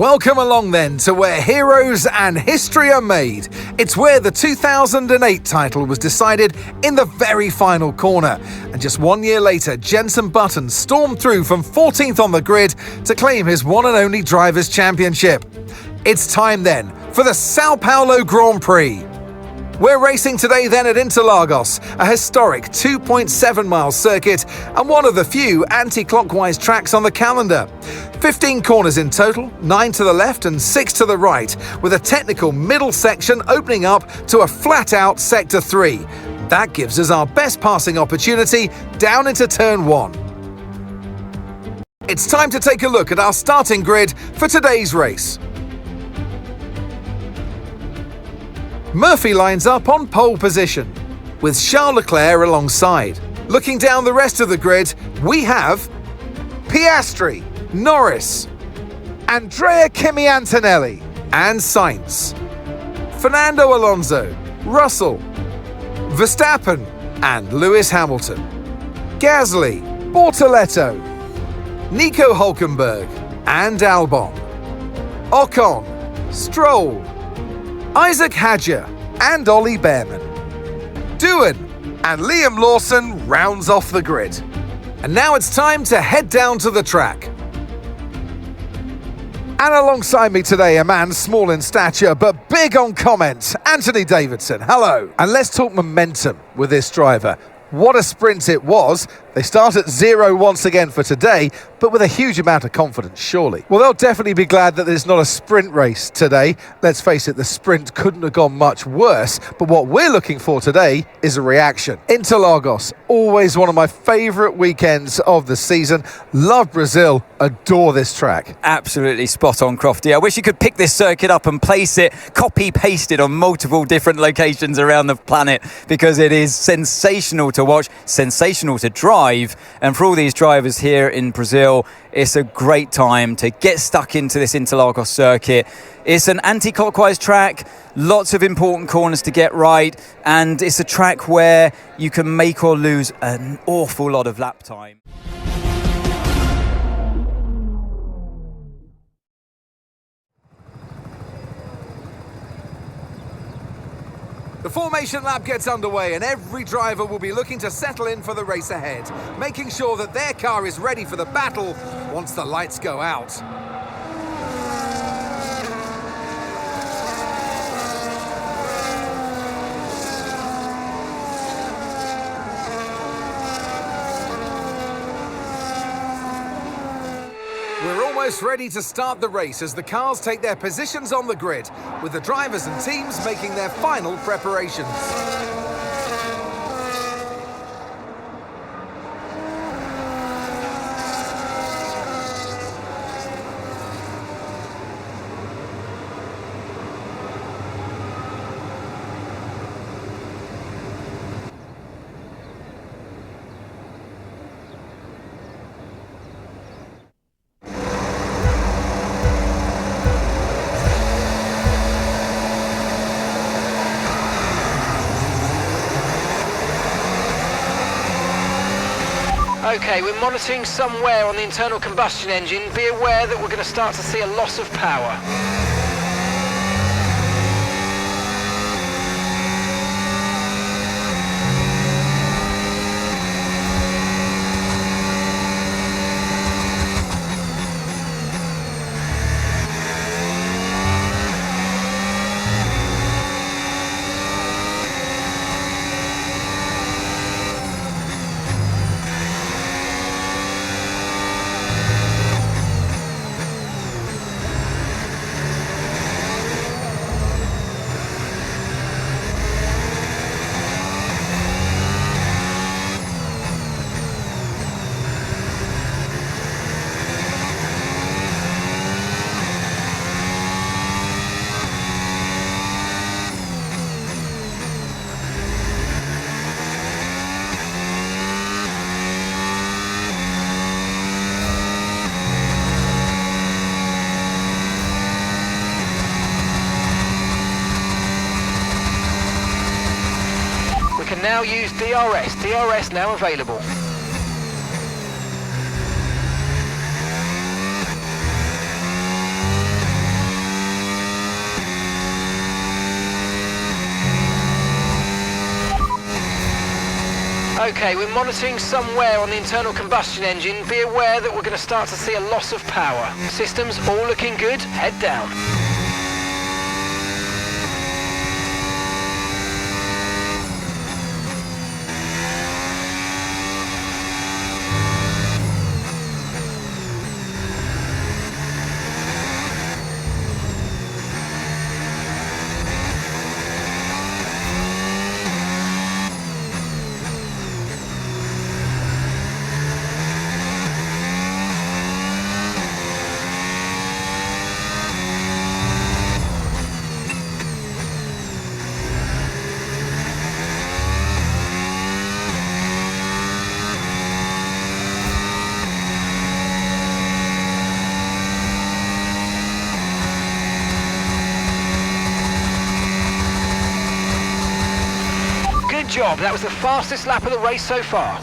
Welcome along then to where heroes and history are made. It's where the 2008 title was decided in the very final corner. And just 1 year later, Jenson Button stormed through from 14th on the grid to claim his one and only Drivers' Championship. It's time then for the Sao Paulo Grand Prix. We're racing today then at Interlagos, a historic 2.7-mile circuit and one of the few anti-clockwise tracks on the calendar. 15 corners in total, 9 to the left and 6 to the right, with a technical middle section opening up to a flat-out Sector 3. That gives us our best passing opportunity down into Turn 1. It's time to take a look at our starting grid for today's race. Murphy lines up on pole position, with Charles Leclerc alongside. Looking down the rest of the grid, we have Piastri, Norris, Andrea Kimi Antonelli and Sainz, Fernando Alonso, Russell, Verstappen and Lewis Hamilton, Gasly, Bortoleto, Nico Hülkenberg and Albon, Ocon, Stroll, Isaac Hadjar and Ollie Behrman. Doohan and Liam Lawson rounds off the grid. And now it's time to head down to the track. And alongside me today, a man small in stature but big on comment, Anthony Davidson. Hello. And let's talk momentum with this driver. What a sprint it was. They start at 0 once again for today, but with a huge amount of confidence, surely. Well, they'll definitely be glad that there's not a sprint race today. Let's face it, the sprint couldn't have gone much worse, but what we're looking for today is a reaction. Interlagos, always one of my favourite weekends of the season. Love Brazil, adore this track. Absolutely spot on, Crofty. I wish you could pick this circuit up and place it, copy-pasted on multiple different locations around the planet, because it is sensational to watch, sensational to drive, and for all these drivers here in Brazil, it's a great time to get stuck into this Interlagos circuit. It's an anti-clockwise track, lots of important corners to get right, and it's a track where you can make or lose an awful lot of lap time. The formation lap gets underway and every driver will be looking to settle in for the race ahead, making sure that their car is ready for the battle once the lights go out. We're almost ready to start the race as the cars take their positions on the grid, with the drivers and teams making their final preparations. Okay, we're monitoring somewhere on the internal combustion engine. Be aware that we're going to start to see a loss of power. Now use DRS. DRS now available. Okay, we're monitoring some wear on the internal combustion engine. Be aware that we're going to start to see a loss of power. Systems all looking good. Head down. Good job, that was the fastest lap of the race so far.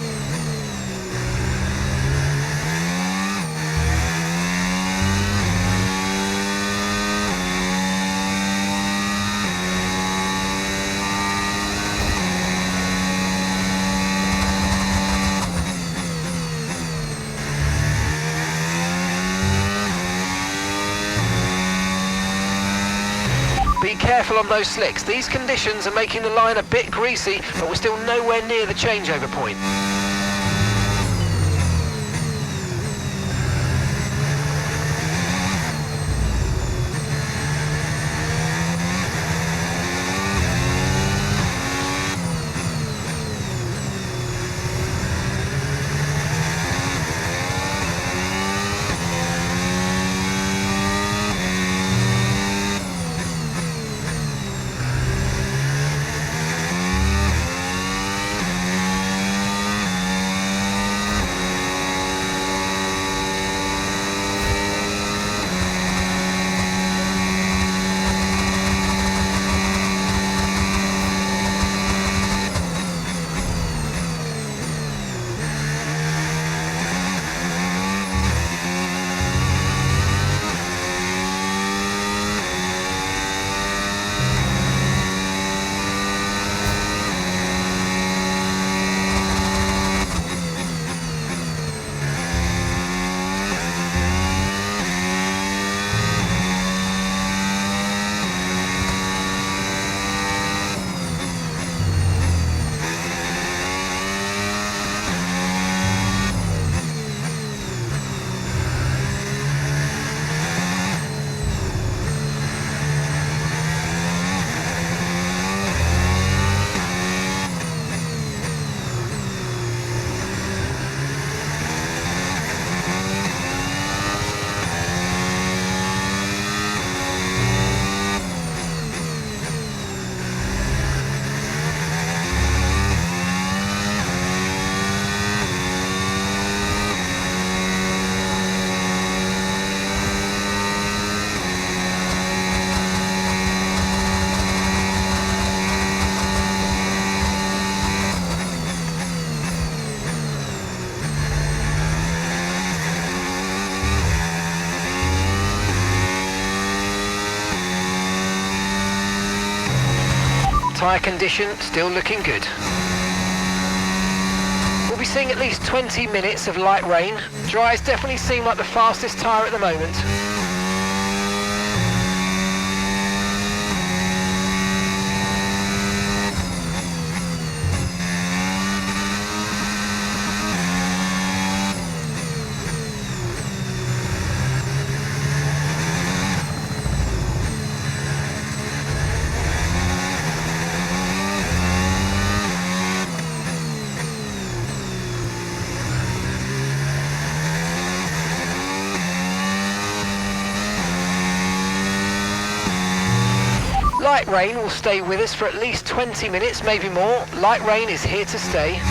Be careful on those slicks. These conditions are making the line a bit greasy, but we're still nowhere near the changeover point. Tyre condition still looking good. We'll be seeing at least 20 minutes of light rain. Dries definitely seem like the fastest tyre at the moment. Light rain will stay with us for at least 20 minutes, maybe more. Light rain is here to stay.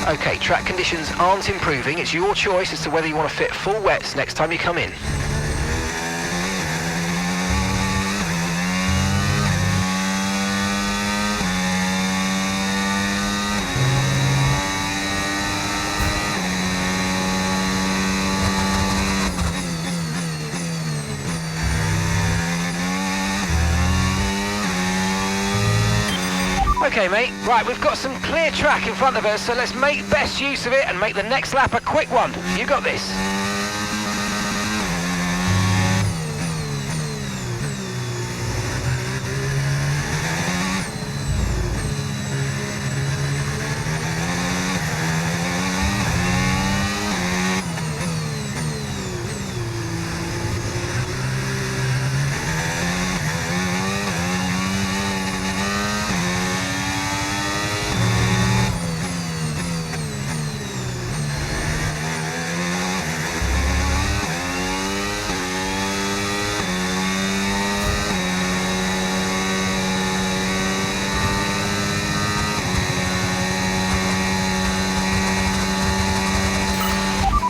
Okay, track conditions aren't improving. It's your choice as to whether you want to fit full wets next time you come in. Okay, mate. Right, we've got some clear track in front of us, so let's make best use of it and make the next lap a quick one. You got this.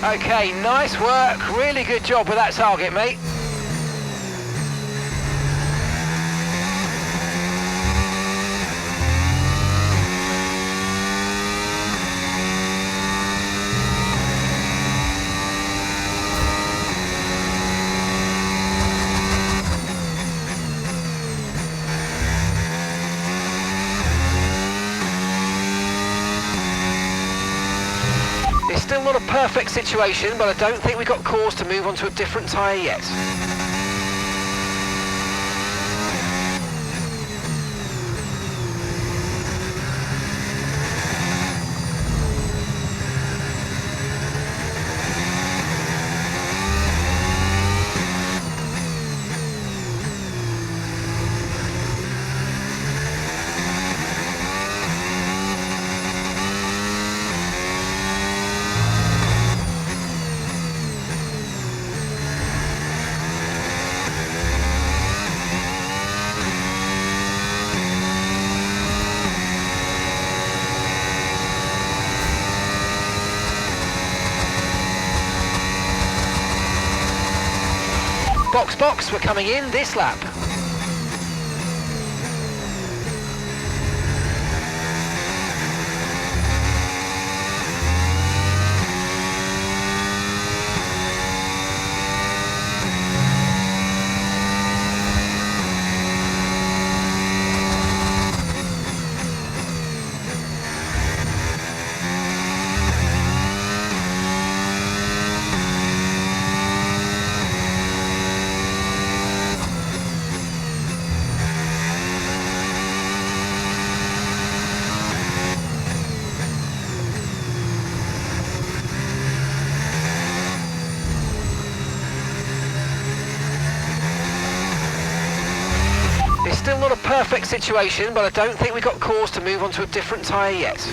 Okay, nice work. Really good job with that target, mate. It's still not a perfect situation, but I don't think we've got cause to move on to a different tyre yet. Box, box, we're coming in this lap. It's still not a perfect situation, but I don't think we've got cause to move on to a different tyre yet.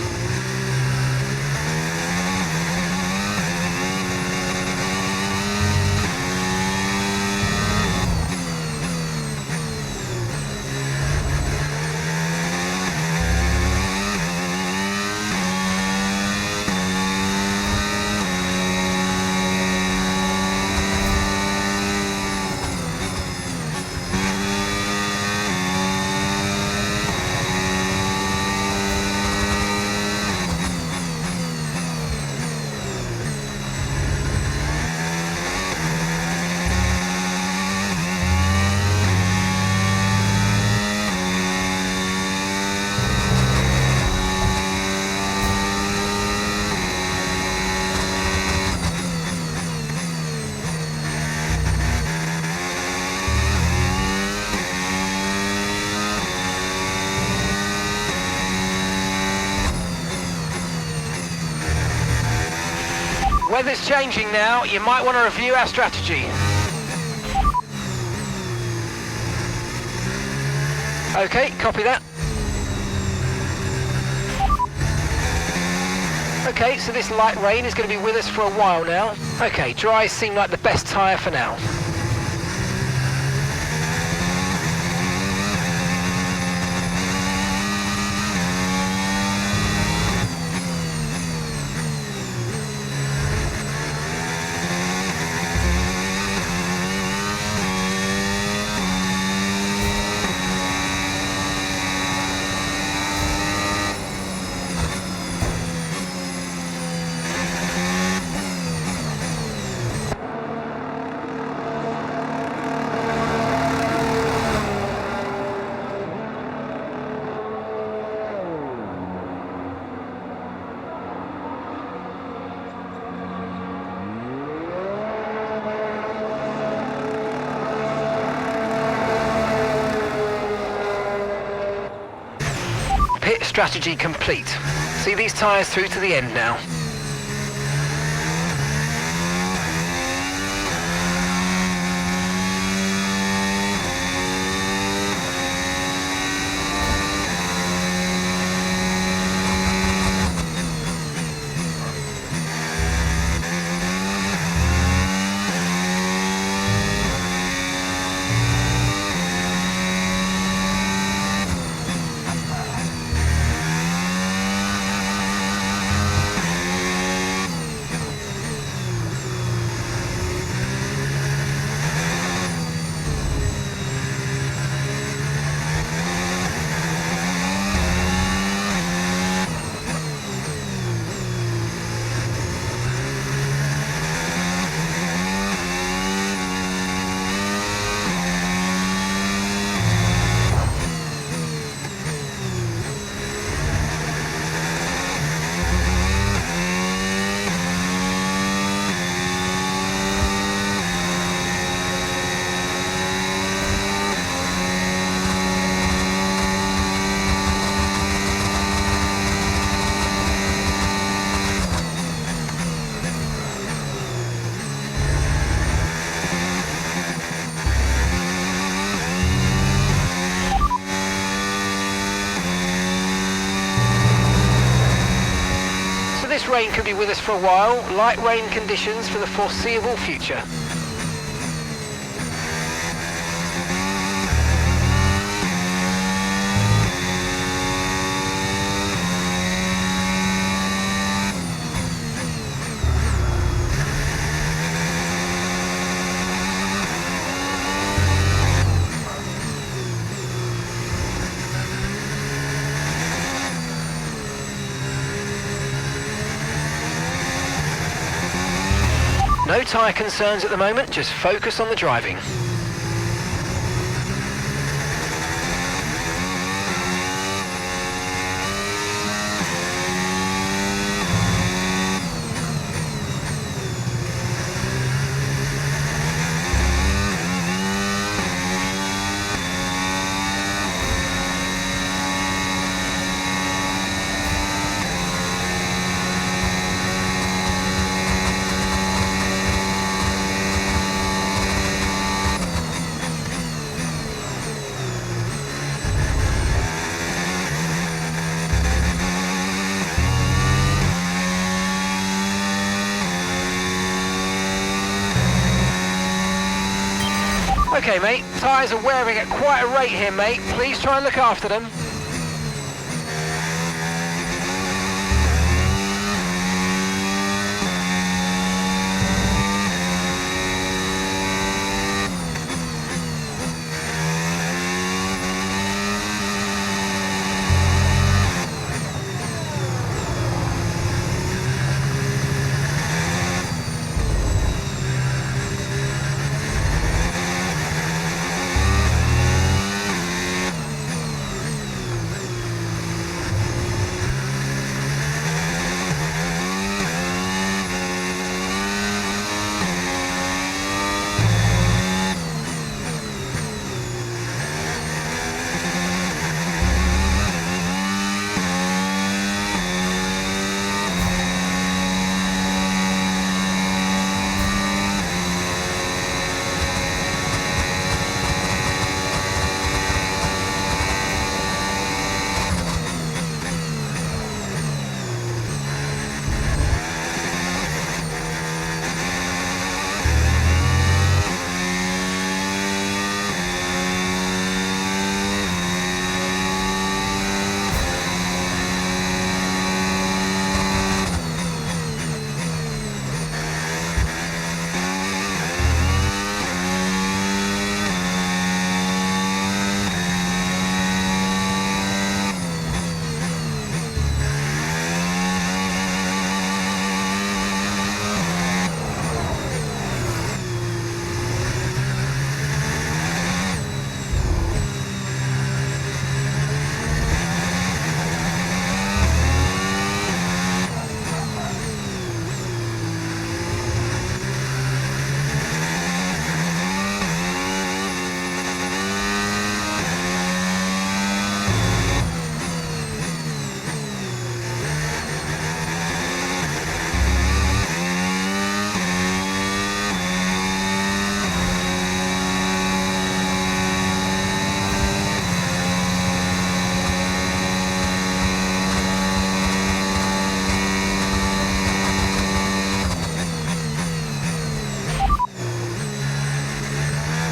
Weather's changing now, you might want to review our strategy. Okay, copy that. Okay, so this light rain is going to be with us for a while now. Okay, dries seem like the best tyre for now. pit strategy complete. See these tyres through to the end now. This rain could be with us for a while. Light rain conditions for the foreseeable future. No tyre concerns at the moment, just focus on the driving. Okay, mate, tyres are wearing at quite a rate here, mate. Please try and look after them.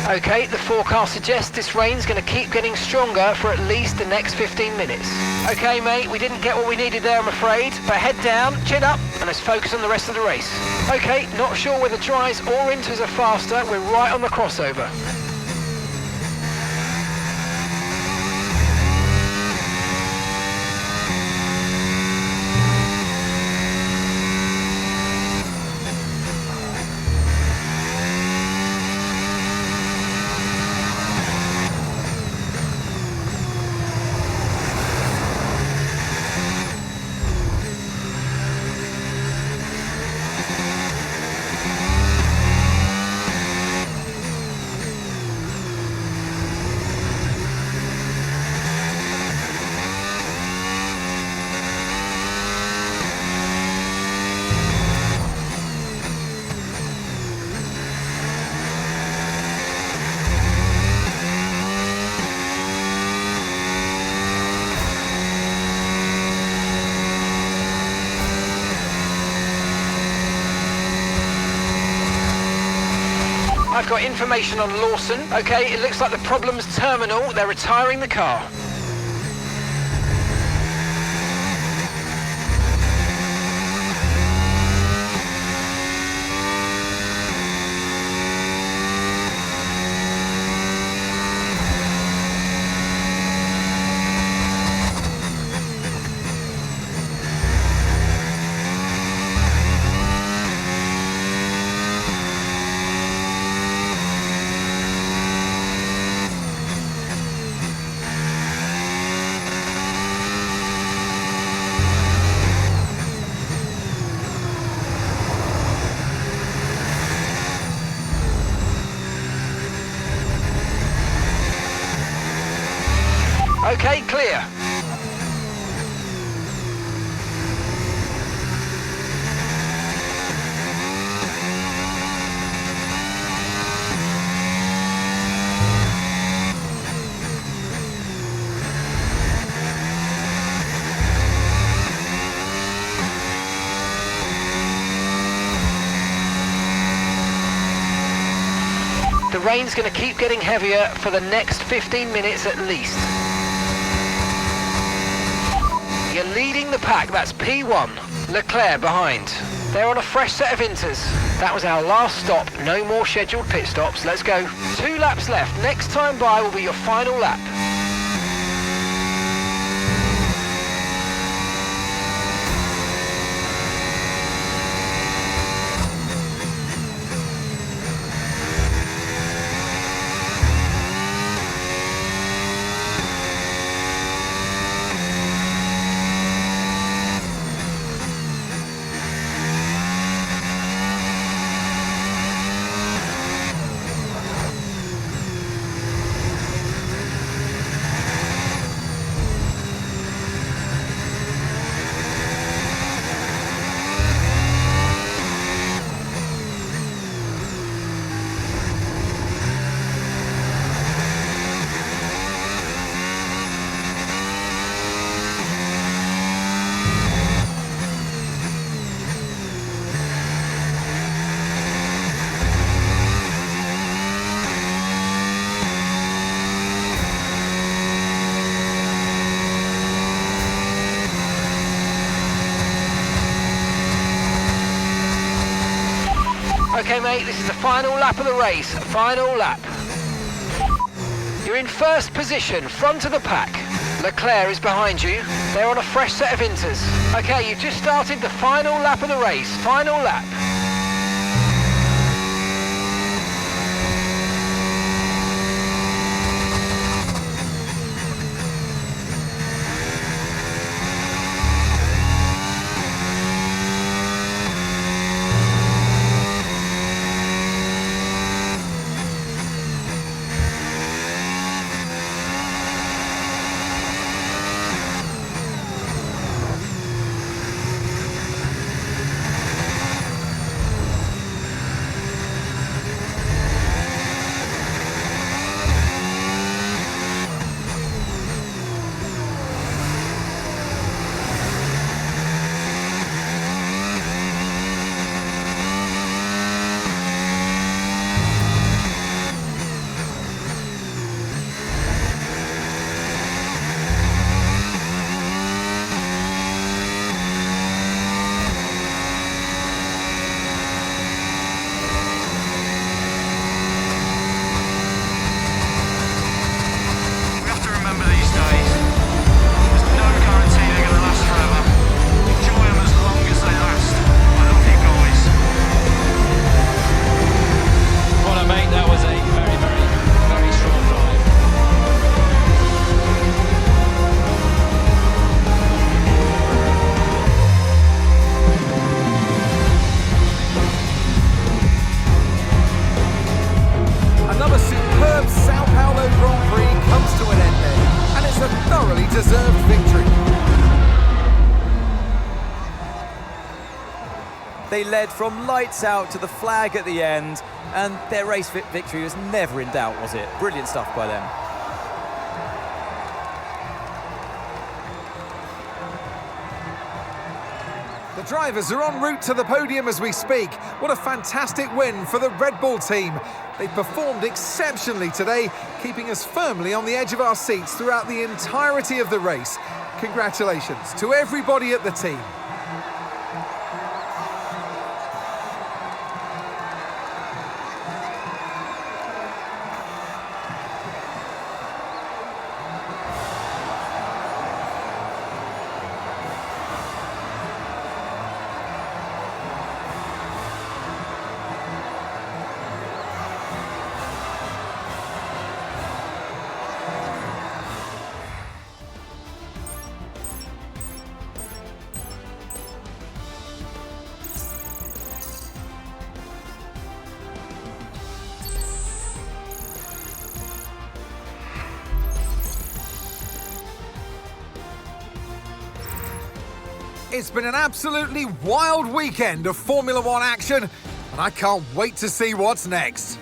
Okay, the forecast suggests this rain's going to keep getting stronger for at least the next 15 minutes. Okay, mate, we didn't get what we needed there, I'm afraid. But head down, chin up, and let's focus on the rest of the race. Okay, not sure whether dries or inters are faster. We're right on the crossover. I've got information on Lawson. Okay, it looks like the problem's terminal. They're retiring the car. Okay, clear. The rain's going to keep getting heavier for the next 15 minutes at least. You're leading the pack, that's P1. Leclerc behind. They're on a fresh set of inters. That was our last stop, no more scheduled pit stops. Let's go. 2 laps left. Next time by will be your final lap. Okay, mate, this is the final lap of the race. Final lap. You're in first position, front of the pack. Leclerc is behind you. They're on a fresh set of inters. Okay, you've just started the final lap of the race. Final lap. They led from lights out to the flag at the end, and their race victory was never in doubt, was it? Brilliant stuff by them. The drivers are en route to the podium as we speak. What a fantastic win for the Red Bull team. They performed exceptionally today, keeping us firmly on the edge of our seats throughout the entirety of the race. Congratulations to everybody at the team. It's been an absolutely wild weekend of Formula One action, and I can't wait to see what's next.